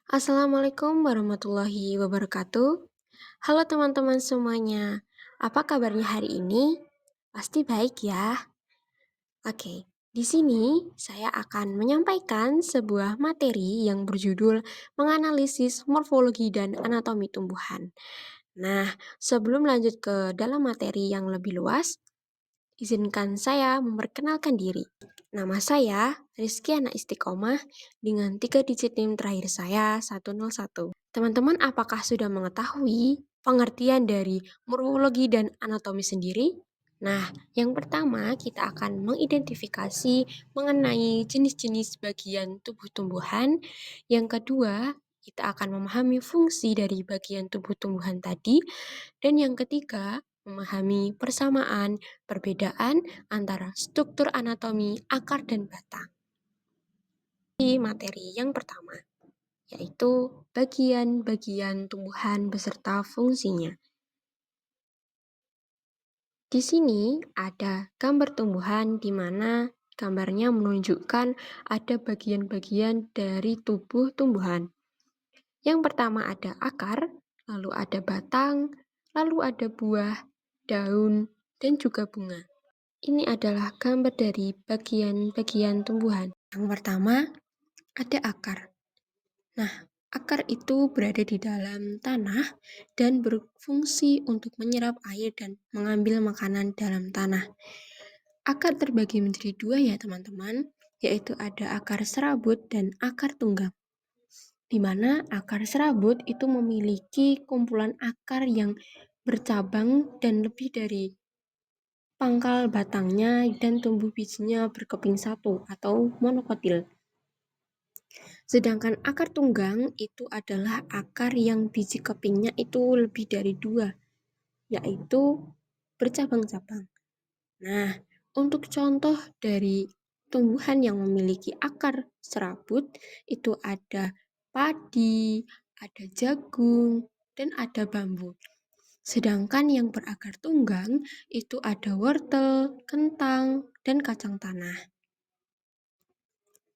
Assalamualaikum warahmatullahi wabarakatuh. Halo teman-teman semuanya, apa kabarnya hari ini? Pasti baik ya. Oke, di sini saya akan menyampaikan sebuah materi yang berjudul menganalisis morfologi dan anatomi tumbuhan. Nah, sebelum lanjut ke dalam materi yang lebih luas, izinkan saya memperkenalkan diri. Nama saya Rizky Anak Istiqomah dengan 3 digit NIM terakhir saya 101. Teman-teman apakah sudah mengetahui pengertian dari morfologi dan anatomi sendiri? Nah, yang pertama kita akan mengidentifikasi mengenai jenis-jenis bagian tubuh tumbuhan. Yang kedua, kita akan memahami fungsi dari bagian tubuh tumbuhan tadi. Dan yang ketiga, memahami persamaan, perbedaan antara struktur anatomi, akar, dan batang. Di materi yang pertama, yaitu bagian-bagian tumbuhan beserta fungsinya. Di sini ada gambar tumbuhan di mana gambarnya menunjukkan ada bagian-bagian dari tubuh tumbuhan. Yang pertama ada akar, lalu ada batang, lalu ada buah, daun, dan juga bunga. Ini adalah gambar dari bagian-bagian tumbuhan. Yang pertama ada akar. Nah, akar itu berada di dalam tanah dan berfungsi untuk menyerap air dan mengambil makanan dalam tanah. Akar terbagi menjadi dua ya teman-teman, yaitu ada akar serabut dan akar tunggang. Di mana akar serabut itu memiliki kumpulan akar yang bercabang dan lebih dari pangkal batangnya dan tumbuh bijinya berkeping satu atau monokotil. Sedangkan akar tunggang itu adalah akar yang biji kepingnya itu lebih dari dua, yaitu bercabang-cabang. Nah, untuk contoh dari tumbuhan yang memiliki akar serabut itu ada padi, ada jagung, dan ada bambu. Sedangkan yang berakar tunggang itu ada wortel, kentang, dan kacang tanah.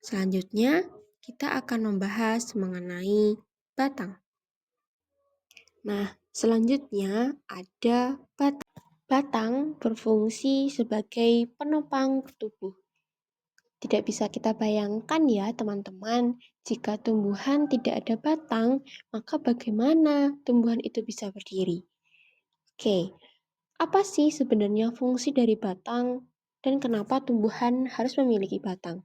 Selanjutnya, kita akan membahas mengenai batang. Nah, selanjutnya ada batang. Batang berfungsi sebagai penopang tubuh. Tidak bisa kita bayangkan ya teman-teman, jika tumbuhan tidak ada batang, maka bagaimana tumbuhan itu bisa berdiri? Oke, apa sih sebenarnya fungsi dari batang dan kenapa tumbuhan harus memiliki batang?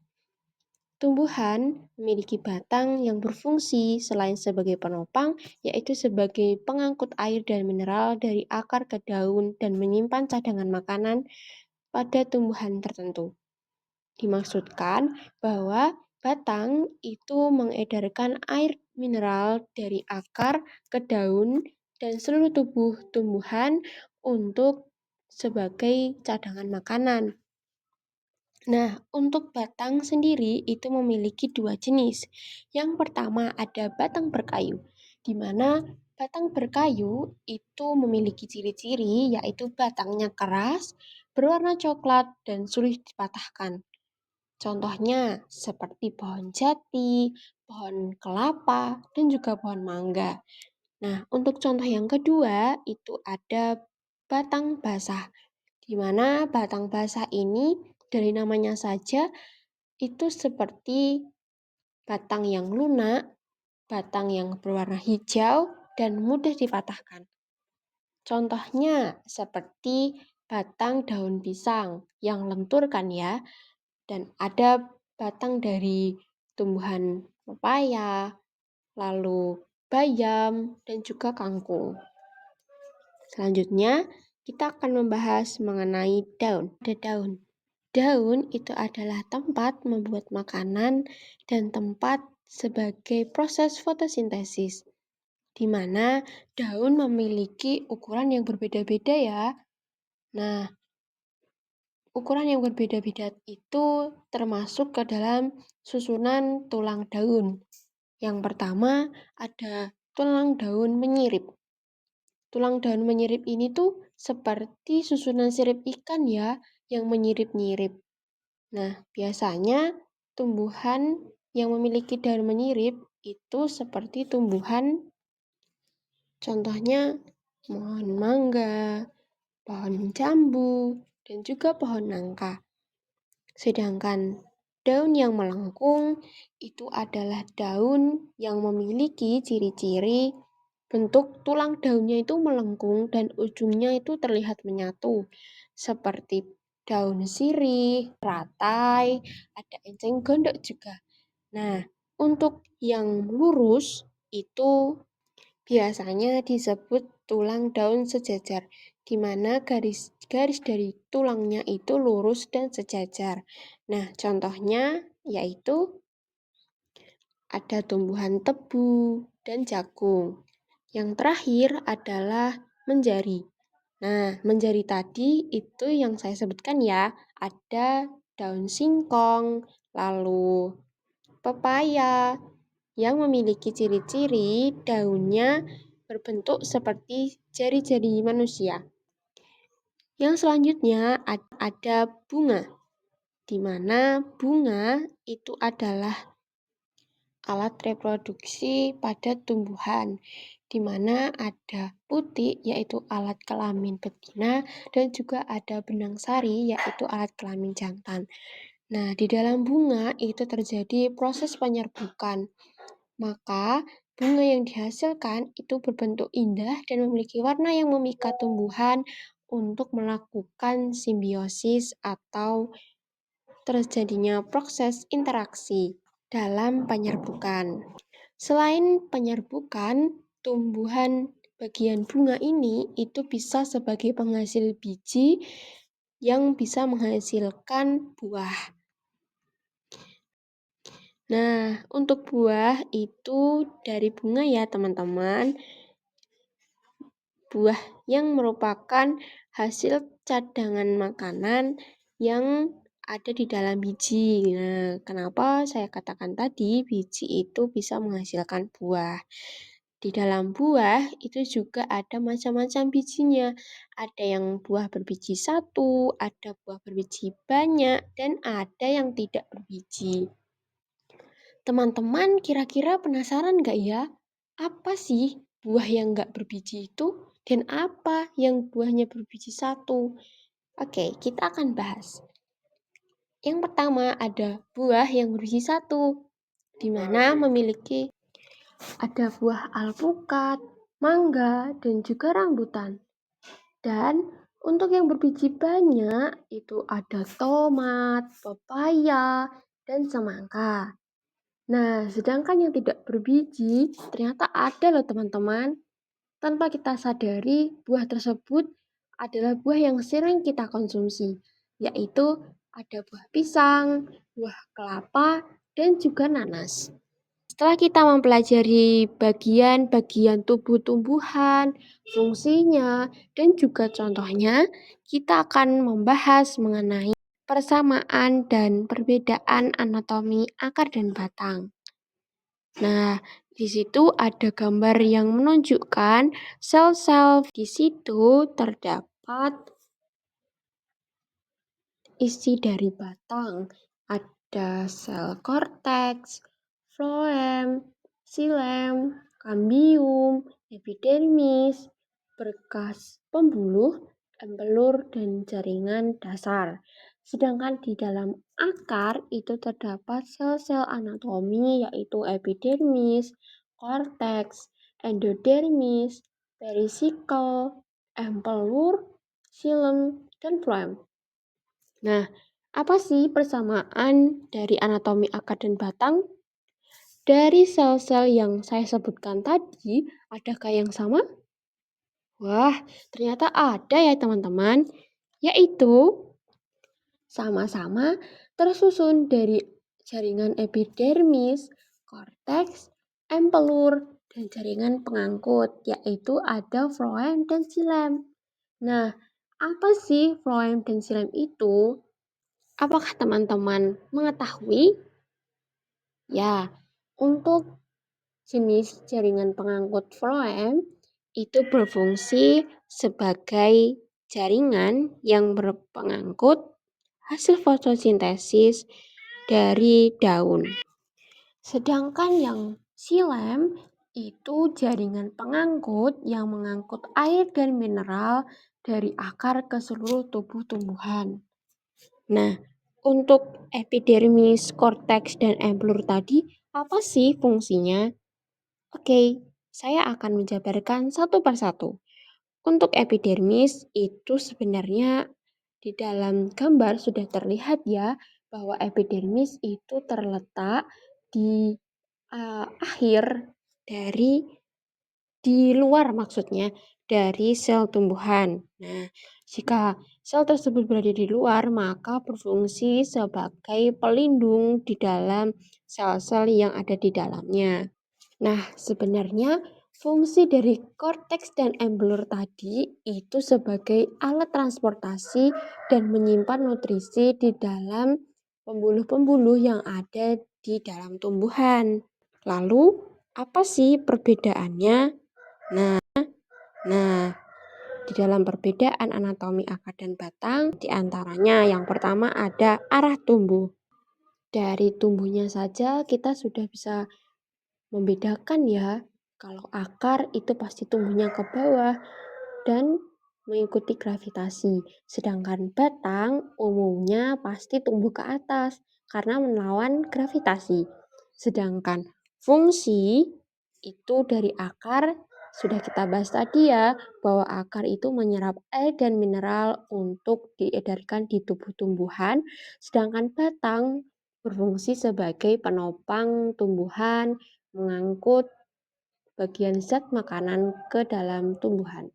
Tumbuhan memiliki batang yang berfungsi selain sebagai penopang, yaitu sebagai pengangkut air dan mineral dari akar ke daun dan menyimpan cadangan makanan pada tumbuhan tertentu. Dimaksudkan bahwa batang itu mengedarkan air mineral dari akar ke daun dan seluruh tubuh tumbuhan untuk sebagai cadangan makanan. Nah, untuk batang sendiri itu memiliki dua jenis. Yang pertama ada batang berkayu, di mana batang berkayu itu memiliki ciri-ciri yaitu batangnya keras, berwarna coklat, dan sulit dipatahkan. Contohnya seperti pohon jati, pohon kelapa, dan juga pohon mangga. Nah, untuk contoh yang kedua itu ada batang basah, di mana batang basah ini dari namanya saja itu seperti batang yang lunak, batang yang berwarna hijau, dan mudah dipatahkan. Contohnya seperti batang daun pisang yang lentur kan ya, dan ada batang dari tumbuhan pepaya, lalu bayam, dan juga kangkung. Selanjutnya, kita akan membahas mengenai daun. Ada daun. Daun itu adalah tempat membuat makanan dan tempat sebagai proses fotosintesis, di mana daun memiliki ukuran yang berbeda-beda ya. Nah, ukuran yang berbeda-beda itu termasuk ke dalam susunan tulang daun. Yang pertama ada tulang daun menyirip. Tulang daun menyirip ini tuh seperti susunan sirip ikan ya, yang menyirip-nyirip. Nah, biasanya tumbuhan yang memiliki daun menyirip itu seperti tumbuhan, contohnya pohon mangga, pohon jambu, dan juga pohon nangka. Sedangkan daun yang melengkung itu adalah daun yang memiliki ciri-ciri bentuk tulang daunnya itu melengkung dan ujungnya itu terlihat menyatu, seperti daun sirih, teratai, ada enceng gondok juga. Nah, untuk yang lurus itu biasanya disebut tulang daun sejajar, di mana garis-garis dari tulangnya itu lurus dan sejajar. Nah, contohnya yaitu ada tumbuhan tebu dan jagung. Yang terakhir adalah menjari. Nah, menjari tadi itu yang saya sebutkan ya, ada daun singkong, lalu pepaya, yang memiliki ciri-ciri daunnya berbentuk seperti jari-jari manusia. Yang selanjutnya ada bunga, di mana bunga itu adalah alat reproduksi pada tumbuhan, di mana ada putik yaitu alat kelamin betina dan juga ada benang sari yaitu alat kelamin jantan. Nah, di dalam bunga itu terjadi proses penyerbukan. Maka, bunga yang dihasilkan itu berbentuk indah dan memiliki warna yang memikat tumbuhan untuk melakukan simbiosis atau terjadinya proses interaksi dalam penyerbukan. Selain penyerbukan, tumbuhan bagian bunga ini itu bisa sebagai penghasil biji yang bisa menghasilkan buah. Nah, untuk buah itu dari bunga ya teman-teman. Buah yang merupakan hasil cadangan makanan yang ada di dalam biji. Nah, kenapa saya katakan tadi biji itu bisa menghasilkan buah? Di dalam buah itu juga ada macam-macam bijinya. Ada yang buah berbiji satu, ada buah berbiji banyak, dan ada yang tidak berbiji. Teman-teman kira-kira penasaran nggak ya? Apa sih buah yang nggak berbiji itu? Dan apa yang buahnya berbiji satu? Oke, kita akan bahas. Yang pertama ada buah yang berbiji satu, di mana memiliki ada buah alpukat, mangga, dan juga rambutan. Dan untuk yang berbiji banyak itu ada tomat, pepaya, dan semangka. Nah, sedangkan yang tidak berbiji ternyata ada loh teman-teman. Tanpa kita sadari, buah tersebut adalah buah yang sering kita konsumsi, yaitu ada buah pisang, buah kelapa, dan juga nanas. Setelah kita mempelajari bagian-bagian tubuh tumbuhan, fungsinya, dan juga contohnya, kita akan membahas mengenai persamaan dan perbedaan anatomi akar dan batang. Nah, di situ ada gambar yang menunjukkan sel-sel. Di situ terdapat isi dari batang. Ada sel korteks, floem, xilem, kambium, epidermis, berkas pembuluh, empelur, dan jaringan dasar. Sedangkan di dalam akar itu terdapat sel-sel anatomi yaitu epidermis, korteks, endodermis, perisikel, empelur, xilem, dan floem. Nah, apa sih persamaan dari anatomi akar dan batang? Dari sel-sel yang saya sebutkan tadi, adakah yang sama? Wah, ternyata ada ya teman-teman, yaitu sama-sama tersusun dari jaringan epidermis, korteks, empelur, dan jaringan pengangkut, yaitu ada floem dan xilem. Nah, apa sih floem dan xilem itu? Apakah teman-teman mengetahui? Ya, untuk jenis jaringan pengangkut floem itu berfungsi sebagai jaringan yang berpengangkut hasil fotosintesis dari daun. Sedangkan yang Silem itu jaringan pengangkut yang mengangkut air dan mineral dari akar ke seluruh tubuh tumbuhan. Nah, untuk epidermis, korteks, dan embryo tadi, apa sih fungsinya? Oke, saya akan menjabarkan satu persatu. Untuk epidermis itu sebenarnya di dalam gambar sudah terlihat ya bahwa epidermis itu terletak di akhir dari di luar maksudnya dari sel tumbuhan. Nah, jika sel tersebut berada di luar, maka berfungsi sebagai pelindung di dalam sel-sel yang ada di dalamnya. Nah, sebenarnya fungsi dari korteks dan embryo tadi itu sebagai alat transportasi dan menyimpan nutrisi di dalam pembuluh-pembuluh yang ada di dalam tumbuhan. Lalu, apa sih perbedaannya? Nah, di dalam perbedaan anatomi akar dan batang, di antaranya yang pertama ada arah tumbuh. Dari tumbuhnya saja kita sudah bisa membedakan ya, kalau akar itu pasti tumbuhnya ke bawah dan mengikuti gravitasi. Sedangkan batang umumnya pasti tumbuh ke atas karena melawan gravitasi. Sedangkan fungsi itu dari akar sudah kita bahas tadi ya, bahwa akar itu menyerap air dan mineral untuk diedarkan di tubuh tumbuhan, sedangkan batang berfungsi sebagai penopang tumbuhan, mengangkut bagian zat makanan ke dalam tumbuhan.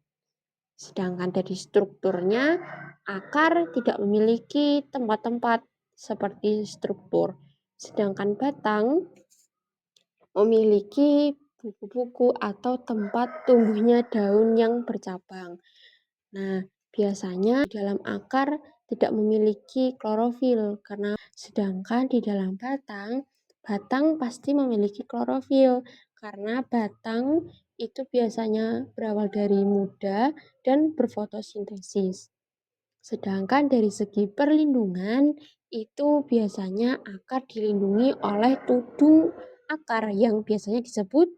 Sedangkan dari strukturnya, akar tidak memiliki tempat-tempat seperti struktur. Sedangkan batang memiliki buku-buku atau tempat tumbuhnya daun yang bercabang. Nah, biasanya di dalam akar tidak memiliki klorofil karena sedangkan di dalam batang, batang pasti memiliki klorofil karena batang itu biasanya berawal dari muda dan berfotosintesis. Sedangkan dari segi perlindungan itu biasanya akar dilindungi oleh tudung akar yang biasanya disebut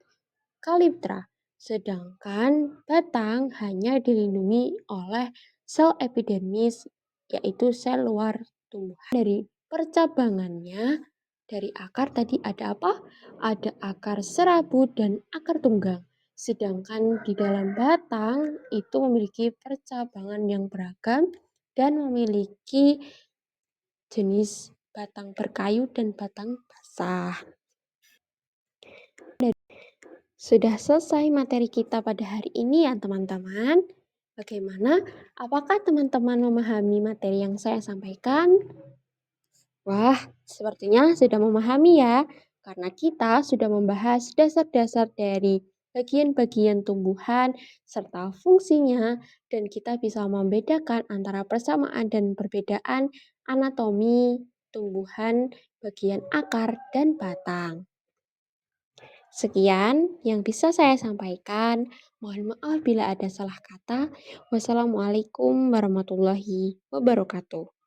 kaliptra. Sedangkan batang hanya dilindungi oleh sel epidermis, yaitu sel luar tumbuhan. Dari percabangannya, dari akar tadi ada apa? Ada akar serabut dan akar tunggang. Sedangkan di dalam batang itu memiliki percabangan yang beragam dan memiliki jenis batang berkayu dan batang basah. Sudah selesai materi kita pada hari ini ya teman-teman. Bagaimana? Apakah teman-teman memahami materi yang saya sampaikan? Wah, sepertinya sudah memahami ya, karena kita sudah membahas dasar-dasar dari bagian-bagian tumbuhan serta fungsinya, dan kita bisa membedakan antara persamaan dan perbedaan anatomi tumbuhan bagian akar dan batang. Sekian yang bisa saya sampaikan. Mohon maaf bila ada salah kata. Wassalamualaikum warahmatullahi wabarakatuh.